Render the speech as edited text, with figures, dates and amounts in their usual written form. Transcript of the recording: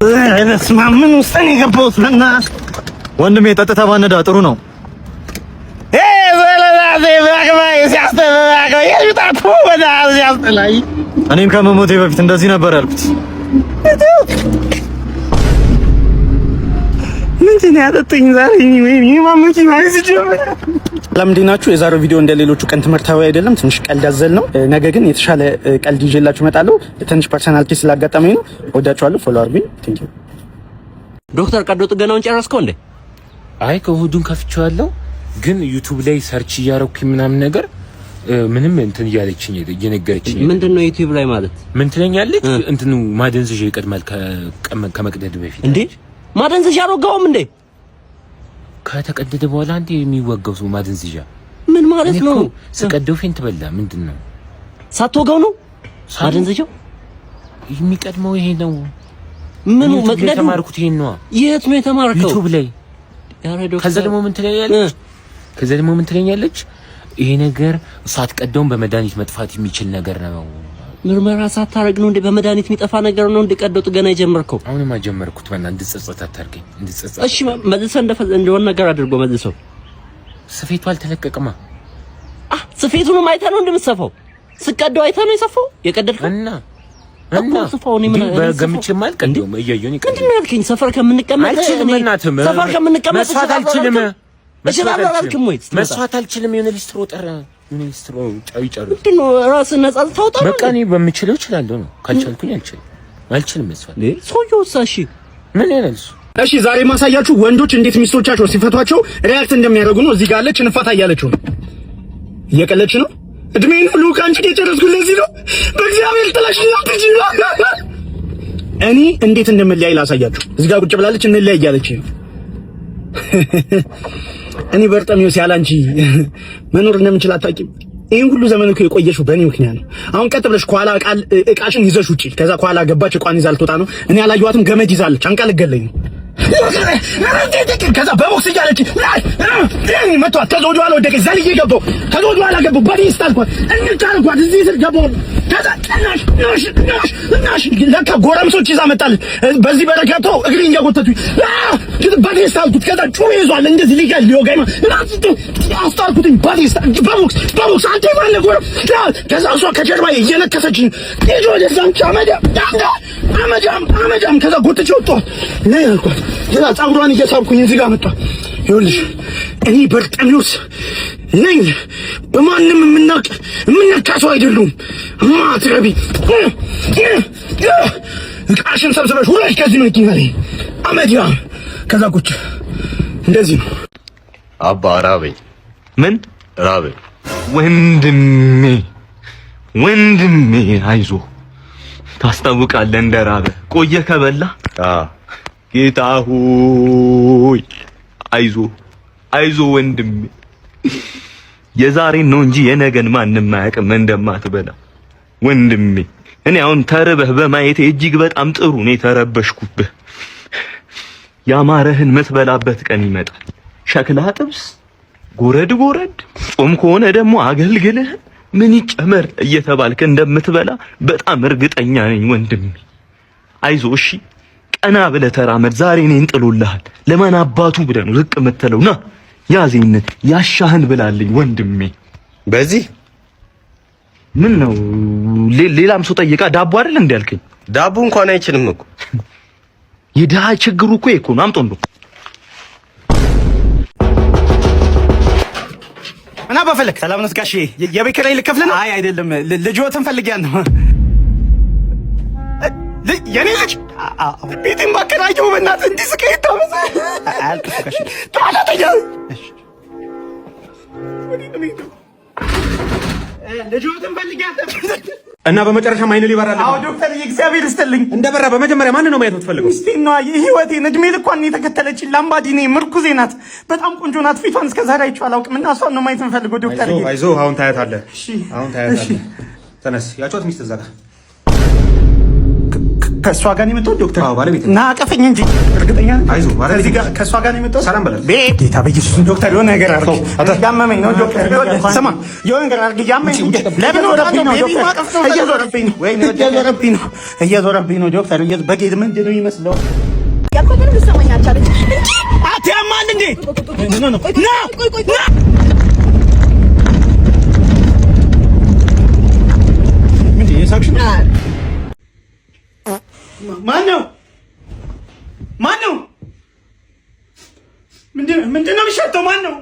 ምን ውስጥ ነው የገባሁት? ወንድሜ ጠጥተህ ባነዳ ጥሩ ነው። እኔም ከመሞቴ በፊት እንደዚህ ነበር ያልኩት። ምንድን ነው ያጠጡኝ ዛሬ? ማሙቂ ማለት ጀመረ። ለምንድን ናችሁ? የዛሬው ቪዲዮ እንደሌሎቹ ቀን ትምህርታዊ አይደለም፣ ትንሽ ቀልድ ያዘል ነው። ነገ ግን የተሻለ ቀልድ ይዤላችሁ እመጣለሁ። ትንሽ ፐርሰናሊቲ ስላጋጠመኝ ነው። ወዳችኋለሁ። ፎሎ አርጉኝ። ቴንክ ዩ። ዶክተር ቀዶ ጥገናውን ጨረስከው እንዴ? አይ ከእሑዱን ከፍቼዋለሁ፣ ግን ዩቲዩብ ላይ ሰርች እያረኩኝ ምናምን ነገር ምንም እንትን እያለችኝ እየነገረችኝ። ምንድነው ዩቲዩብ ላይ ማለት? ምን ትለኛለች? እንትኑ ማደንዘዣ ይቀድማል ከመቅደድ በፊት። እንዴ ማደንዘዣ አልወጋውም እንዴ? ከተቀደደ በኋላ እንዴ የሚወጋው ሰው ማደንዘዣ ምን ማለት ነው? ስቀደው ፌንት በላ። ምንድነው ሳትወጋው ነው ማደንዘዣው የሚቀድመው? ይሄ ነው ምኑ መቅደዱ? የተማርኩት ይሄን ነው። የት ነው የተማርከው? ዩቲዩብ ላይ። ከዛ ደግሞ ምን ትለኛለች? ይሄ ነገር ሳትቀደውን በመድኃኒት መጥፋት የሚችል ነገር ነው። ምርመራ ሳታረግ ነው እንዴ በመድኃኒት የሚጠፋ ነገር ነው እንዴ ቀዶ ጥገና የጀመርከው? አሁንማ ጀመርኩት። በእና እንድጸጸት አታርገኝ፣ እንድጸጸት። እሺ መልሰህ እንደሆነ ነገር አድርጎ መልሰው። ስፌቱ አልተለቀቀማ። ስፌቱንም አይተህ ነው እንደምትሰፋው? ስቀደው አይተህ ነው የሰፋው የቀደድከው? እና ስፋው ነው ምን በገምቼም አልቀደውም። እያየሁኝ ቀደም። ምንድን ነው ያልከኝ? ሰፈር ከምንቀመጥ ሰፈር ከምንቀመጥ መስዋዕት አልችልም። መስዋዕት አልችልም። የሆነ ሊስትሮ ጠራ ሚኒስትሩ ጫው ምንድን ነው ራስህን ነፃ ልታወጣ ነው? በቃ እኔ በምችለው እችላለሁ ነው። ካልቻልኩኝ አልችልም። መስዋዕት ሰውዬው እሺ ምን ያለው? እሺ ዛሬ ማሳያችሁ ወንዶች እንዴት ሚስቶቻቸው ሲፈቷቸው ሪአክት እንደሚያደርጉ ነው። እዚህ ጋር አለች እንፋታ እያለችው ነው። እየቀለች ነው። እድሜን ሁሉ ካንቺ የጨረስኩ ለዚህ ነው። በእግዚአብሔር ጥላሽኝ አትጂ። እኔ እንዴት እንደምለያይ ላሳያችሁ። እዚህ ጋር ቁጭ ብላለች። እንለያይ እያለች ነው። እኔ በርጠሚው ሲያላንቺ መኖር እንደምንችል አታውቂም። ይሄን ሁሉ ዘመን እኮ የቆየሽው በእኔ ምክንያት ነው። አሁን ቀጥ ብለሽ ኳላ እቃሽን ይዘሽ ውጪ። ከዛ ኳላ ገባች፣ እቋን ይዛ ልትወጣ ነው። እኔ አላየኋትም፣ ገመድ ይዛለች፣ አንቃ ልገለኝ ነው። ከዛ በቦክስ እያለች መቷት። ከዛ ወደ ኋላ ወደቀች፣ ዘልዬ ገባሁ። ከዛ ወደ ኋላ ገባሁ፣ በዲስት አልኳት፣ እንጫልኳት፣ እዚህ ስር ገባሁ። ከዛ ናሽ ለካ ጎረምሶች ይዛ መጣለች። በዚህ በረከቶ እግሬን እያጎተቱኝ በዲስት አልኩት። ከዛ ጩቤ ይዟል፣ እንደዚህ ሊወጋኝ ነው። አስታርኩትኝ በቦክስ አንተ ማለ ጎረም። ከዛ እሷ ከጀርባ እየነከሰችኝ ልጅ ወደዛ አመጃም ከዛ ጎትቼ ወጣሁ ነይ አልኳት። ከዛ ጸጉሯን እየሳብኩኝ እዚህ ጋር መጣ። ይኸውልሽ እኔ በርጠሚውስ ነኝ። በማንም የምነካ ሰው አይደሉም። ማትረቢ እቃሽን ሰብስበሽ ሁለሽ ከዚህ መኪና ላይ አመዲያ። ከዛ ቁጭ እንደዚህ ነው። አባ ራበኝ። ምን ራበኝ? ወንድሜ አይዞህ ታስታውቃለህ እንደራበ ቆየህ ከበላ። ጌታ ሆይ አይዞህ ወንድሜ፣ የዛሬን ነው እንጂ የነገን ማንም አያውቅም እንደማትበላ ወንድሜ። እኔ አሁን ተርበህ በማየቴ እጅግ በጣም ጥሩ ነው የተረበሽኩብህ። ያማረህን ምትበላበት ቀን ይመጣል። ሸክላ ጥብስ፣ ጎረድ፣ ጾም ከሆነ ደግሞ አገልግልህ ምን ይጨመር እየተባልክ እንደምትበላ በጣም እርግጠኛ ነኝ ወንድሜ። አይዞህ እሺ፣ ቀና ብለህ ተራመድ። ዛሬ እኔን ጥሎልሃል። ለማን አባቱ ብለህ ነው ዝቅ የምትለው? ና ያዜን ያሻህን ብላልኝ ወንድሜ። በዚህ ምን ነው ሌላም ሰው ጠይቃ ዳቦ አይደል እንዴ ያልከኝ? ዳቦ እንኳን አይችልም እኮ። የድሃ ችግሩ እኮ እኮ ነው። አምጦ እንደው እና በፈለክ ሰላም ነው ጋሼ። የቤት ኪራይ ልከፍል ነው? አይ አይደለም፣ ልጅዎትን ፈልጊያን ነው። የኔ ልጅ ቤቴን ባከራየው በእናትህ እንዲህ ስቀይ ታመሰ አልኩሽ ጋሼ። ታላተኛ ልጅዎትን ፈልጊያን እና በመጨረሻ አይን ሊበራል። አዎ ዶክተር፣ እግዚአብሔር ይስጥልኝ። እንደበራ በመጀመሪያ ማን ነው ማየት የምትፈልገው? እስቲ ነው የህይወቴን እድሜ ልኳን የተከተለችኝ ላምባዲኔ ምርኩዜ ናት። በጣም ቆንጆ ናት። ፊቷን እስከ ዛሬ አይቼው አላውቅም እና እሷን ነው ማየት የምፈልገው ዶክተር። አይዞህ አሁን ታያታለህ። እሺ አሁን ታያታለህ። ተነስ። ያጫወት ሚስት እዛ ጋር ከእሷ ጋር ነው የመጣው ዶክተር? አዎ ባለቤት ና አቀፈኝ እንጂ እርግጠኛ ነኝ። አይዞህ ባለቤት እዚህ ጋር ከእሷ ጋር ነው የመጣው። ሰላም በላት። ጌታ በኢየሱስ ዶክተር የሆነ ነገር አድርግ። ያመመኝ ነው ዶክተር። ስማ የሆነ ነገር አድርግ። ያመመኝ ለምን ወረብኝ ነው ዶክተር? እየዞረብኝ ነው ዶክተር። በጌት ምንድን ነው ይመስለው? ያቆምን ልሰማኝ አልቻለች እንጂ አትያማል እንዴ? ና ምንድን ነው የሳቅሽ? ማነው ምንድን ነው የሚሸተው? ማነው